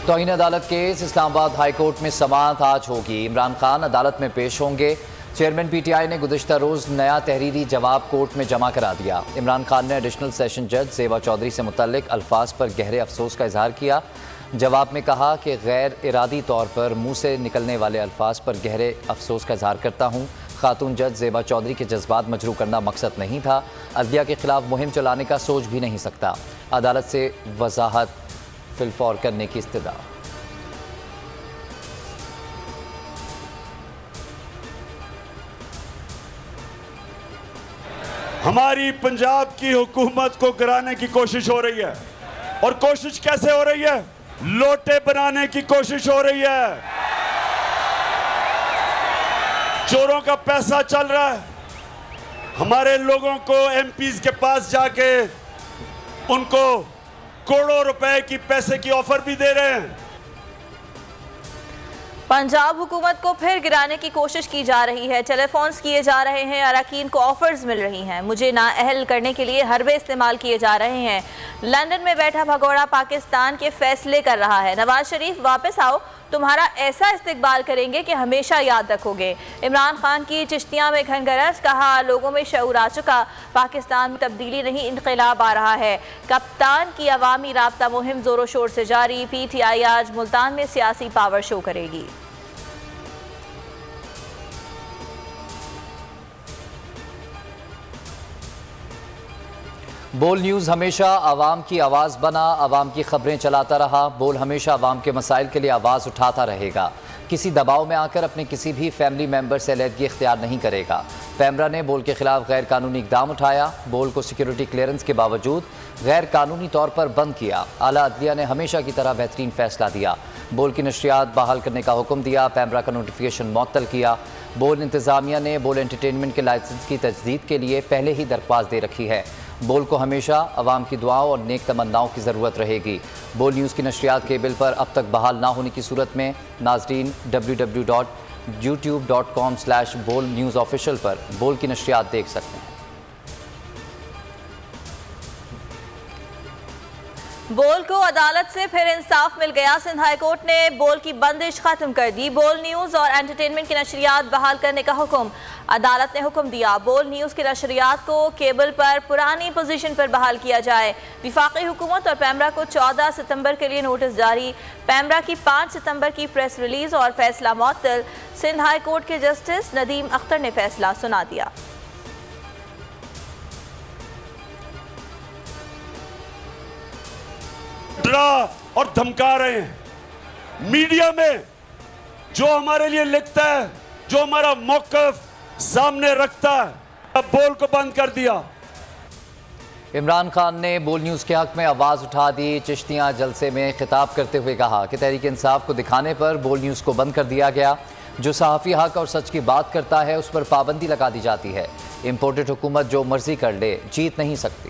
तौहीन अदालत case Islamabad high court में समाअत आज होगी। इमरान खान अदालत में पेश होंगे। चेयरमैन PTI ने गुज़िश्ता रोज़ नया तहरीरी जवाब कोर्ट में जमा करा दिया। इमरान खान ने एडिशनल सेशन जज ज़ेबा चौधरी से मुतल्लिक अल्फाज पर गहरे अफसोस का इजहार किया। जवाब में कहा कि गैर इरादी तौर पर मुँह से निकलने वाले अल्फाज पर गहरे अफसोस का इजहार करता हूँ। खातून जज ज़ेबा चौधरी के जज्बात मजरू करना मकसद नहीं था। अदलिया के खिलाफ मुहिम चलाने का सोच भी नहीं सकता। अदालत से वजाहत फिलफौर करने की इस्तदा। हमारी पंजाब की हुकूमत को गिराने की कोशिश हो रही है। और कोशिश कैसे हो रही है? लोटे बनाने की कोशिश हो रही है। चोरों का पैसा चल रहा है। हमारे लोगों को MPs के पास जाके उनको करोड़ों रुपए की पैसे की ऑफर भी दे रहे हैं। पंजाब हुकूमत को फिर गिराने की कोशिश की जा रही है। टेलीफोन्स किए जा रहे हैं, अरकान को ऑफर्स मिल रही हैं, मुझे नाअहल करने के लिए हरबे इस्तेमाल किए जा रहे हैं। लंदन में बैठा भगोड़ा पाकिस्तान के फैसले कर रहा है। नवाज शरीफ वापस आओ, तुम्हारा ऐसा इस्तकबाल करेंगे कि हमेशा याद रखोगे। इमरान खान की चिश्तियाँ में घनगरज, कहा लोगों में शऊर आ चुका, पाकिस्तान में तब्दीली नहीं इनकलाब आ रहा है। कप्तान की अवामी राब्ता मुहिम जोरों शोर से जारी। PTI आज मुल्तान में सियासी पावर शो करेगी। बोल न्यूज़ हमेशा आवाम की आवाज़ बना, आवाम की खबरें चलाता रहा। बोल हमेशा आवाम के मसाइल के लिए आवाज़ उठाता रहेगा। किसी दबाव में आकर अपने किसी भी फैमिली मेंबर से अलहदगी इख्तियार नहीं करेगा। पैमरा ने बोल के खिलाफ गैर कानूनी इकदाम उठाया। बोल को सिक्योरिटी क्लियरेंस के बावजूद गैर कानूनी तौर पर बंद किया। आला अदलिया ने हमेशा की तरह बेहतरीन फैसला दिया। बोल की नशरियात बहाल करने का हुक्म दिया। पैमरा का नोटिफिकेशन मुअत्तल किया। बोल इंतज़ामिया ने बोल एंटरटेनमेंट के लाइसेंस की तजदीद के लिए पहले ही दरख्वास्त दे रखी है। बोल को हमेशा अवाम की दुआओं और नेक तमन्नाओं की ज़रूरत रहेगी। बोल न्यूज़ की नशरियात केबल पर अब तक बहाल ना होने की सूरत में नाज़रीन www.youtube.com/बोल न्यूज़ ऑफिशियल पर बोल की नशरियात देख सकते हैं। बोल को अदालत से फिर इंसाफ मिल गया। सिंध हाई कोर्ट ने बोल की बंदिश खत्म कर दी। बोल न्यूज़ और एंटरटेनमेंट की नशरियात बहाल करने का हुक्म अदालत ने हुक्म दिया। बोल न्यूज़ की नशरियात को केबल पर पुरानी पोजीशन पर बहाल किया जाए। विफाकी हुकूमत और पैमरा को 14 सितंबर के लिए नोटिस जारी। पैमरा की 5 सितंबर की प्रेस रिलीज और फैसला मुअत्तल। सिंध हाई कोर्ट के जस्टिस नदीम अख्तर ने फैसला सुना दिया। डरा और धमका रहे हैं। मीडिया में जो हमारे लिए लिखता है, जो हमारा मौक़िफ़ सामने रखता है, अब बोल को बंद कर दिया। इमरान खान ने बोल न्यूज़ के हक में आवाज़ उठा दी। चिश्तियाँ जलसे में खिताब करते हुए कहा कि तहरीक इंसाफ को दिखाने पर बोल न्यूज़ को बंद कर दिया गया। जो सहाफ़ी हक और सच की बात करता है उस पर पाबंदी लगा दी जाती है। इम्पोर्टेड हुकूमत जो मर्जी कर ले, जीत नहीं सकती।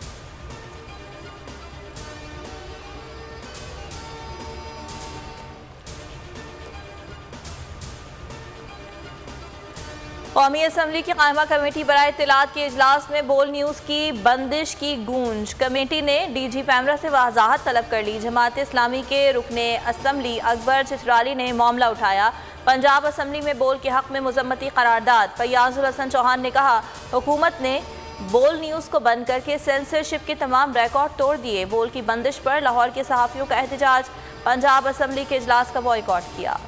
कौमी असम्बली की कायमा कमेटी बराए इत्तलात के इजलास में बोल न्यूज़ की बंदिश की गूंज। कमेटी ने DG पैमरा से वजाहत तलब कर ली। जमात इस्लामी के रुकने असम्बली अकबर चित्राली ने मामला उठाया। पंजाब असम्बली में बोल के हक में मुजम्मती करारदाद। फयाजुल हसन चौहान ने कहा हुकूमत ने बोल न्यूज़ को बंद करके सेंसरशिप के तमाम रिकॉर्ड तोड़ दिए। बोल की बंदिश पर लाहौर के सहाफ़ियों का एहतजाज। पंजाब असम्बली के इजलास का बॉयकॉट किया।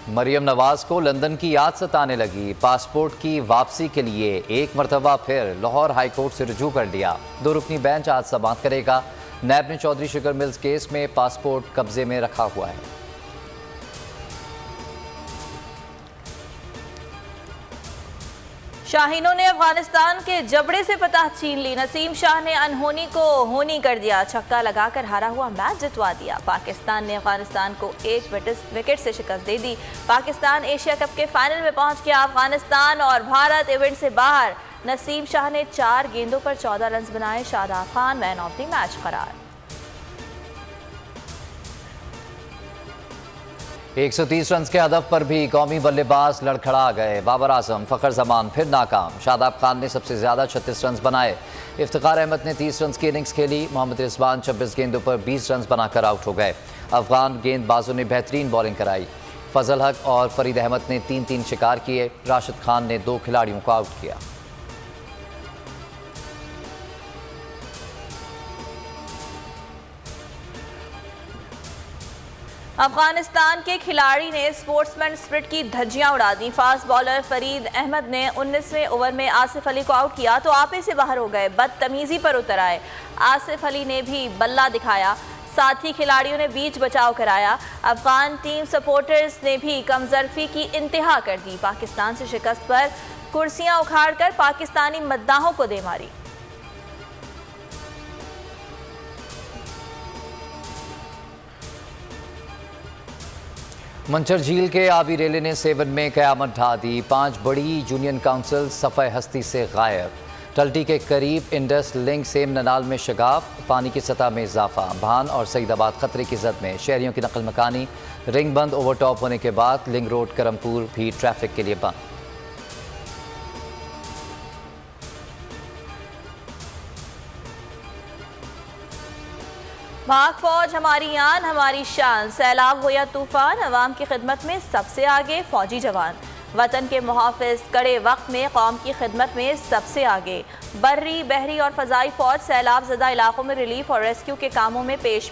मरियम नवाज को लंदन की याद सताने लगी। पासपोर्ट की वापसी के लिए एक मरतबा फिर लाहौर हाई कोर्ट से रुजू कर लिया। 2 रुकनी बेंच आज समाअत करेगा। नैब ने चौधरी शुगर मिल्स केस में पासपोर्ट कब्जे में रखा हुआ है। शाहीनों ने अफगानिस्तान के जबड़े से फतह छीन ली। नसीम शाह ने अनहोनी को होनी कर दिया। छक्का लगाकर हारा हुआ मैच जितवा दिया। पाकिस्तान ने अफगानिस्तान को 1 विकेट से शिकस्त दे दी। पाकिस्तान एशिया कप के फाइनल में पहुंच गया। अफगानिस्तान और भारत इवेंट से बाहर। नसीम शाह ने 4 गेंदों पर 14 रन बनाए। Shadab Khan man of the match करार। 130 रन के हदफ पर भी कौमी बल्लेबाज लड़खड़ा गए। बाबर आजम, फखर जमान फिर नाकाम। शादाब खान ने सबसे ज्यादा 36 रन बनाए। इफ्तिखार अहमद ने 30 रन की इनिंग्स खेली। मोहम्मद रिजवान 26 गेंदों पर 20 रन बनाकर आउट हो गए। अफगान गेंदबाजों ने बेहतरीन बॉलिंग कराई। फजल हक और फरीद अहमद ने 3-3 शिकार किए। राशिद खान ने 2 खिलाड़ियों को आउट किया। अफगानिस्तान के खिलाड़ी ने स्पोर्ट्समैन स्पिरिट की धज्जियां उड़ा दी। फास्ट बॉलर फरीद अहमद ने 19वें ओवर में आसिफ अली को आउट किया तो आपे से बाहर हो गए। बदतमीजी पर उतर आए। आसिफ अली ने भी बल्ला दिखाया। साथी खिलाड़ियों ने बीच बचाव कराया। अफगान टीम सपोर्टर्स ने भी कमजरफी की इंतहा कर दी। पाकिस्तान से शिकस्त पर कुर्सियां उखाड़कर पाकिस्तानी मद्दाहों को दे मारी। मंचर झील के आबी रेले ने सेवन में कयामत ढा दी। 5 बड़ी यूनियन काउंसिल सफ़े हस्ती से गायब। टल्टी के करीब इंडस लिंक सेम ननाल में शगाफ। पानी की सतह में इजाफा। भान और सईदाबाद खतरे की जद में। शहरियों की नकल मकानी। रिंग बंद ओवरटॉप होने के बाद लिंक रोड करमपुर भी ट्रैफिक के लिए बंद। पाक फौज हमारी आन हमारी शान। सैलाब हो या तूफान, अवाम की खिदमत में सबसे आगे फौजी जवान। वतन के मुहाफिज कड़े वक्त में कौम की खिदमत में सबसे आगे। बर्री बहरी और फ़ज़ाई फ़ौज सैलाब ज़दा इलाकों में रिलीफ और रेस्क्यू के कामों में पेश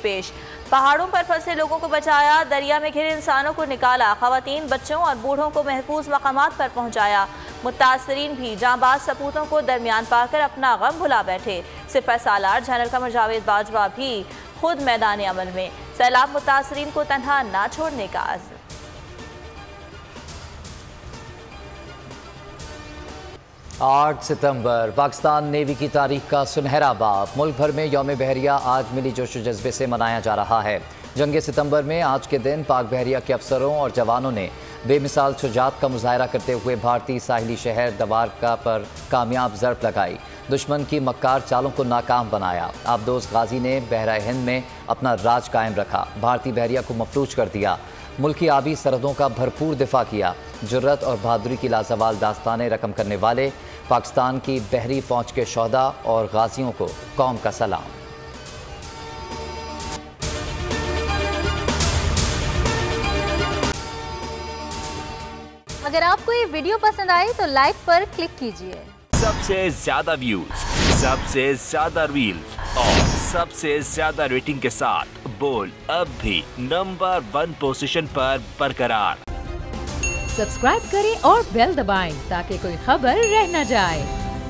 पहाड़ों पर फंसे लोगों को बचाया। दरिया में घिरे इंसानों को निकाला। ख़वातीन, बच्चों और बूढ़ों को महफूज मकामात पर पहुँचाया। मुतासरीन भी जांबाज सपूतों को दरमियान पाकर अपना गम भुला बैठे। सिपह सालार जनरल कमर जावेद बाजवा भी खुद मैदान अमल में। सैलाब मुतासरीन को तन्हा ना छोड़ने का आज़म। 8 सितंबर पाकिस्तान नेवी की तारीख का सुनहरा बाब। मुल्क भर में यौम बहरिया आज मिली जोश जज्बे से मनाया जा रहा है। जंग सितंबर में आज के दिन पाक बहरिया के अफसरों और जवानों ने बेमिसाल शुजात का मुजाहरा करते हुए भारतीय साहिली शहर दवारका पर कामयाब ज़रब लगाई। दुश्मन की मक्कार चालों को नाकाम बनाया। आबदोज गाजी ने बहरा हिंद में अपना राज कायम रखा। भारतीय बहरिया को मफलूज कर दिया। मुल्की आबी सरहदों का भरपूर दिफा किया। जुर्रत और बहादुरी की लाजवाल दास्तानें रकम करने वाले पाकिस्तान की बहरी फौज के शोहदा और गाजियों को कौम का सलाम। अगर आपको ये वीडियो पसंद आई तो लाइक पर क्लिक कीजिए। सबसे ज्यादा व्यूज, सबसे ज्यादा रील्स और सबसे ज्यादा रेटिंग के साथ बोल अब भी नंबर 1 पोजीशन पर बरकरार। सब्सक्राइब करें और बेल दबाएं ताकि कोई खबर रह न जाए।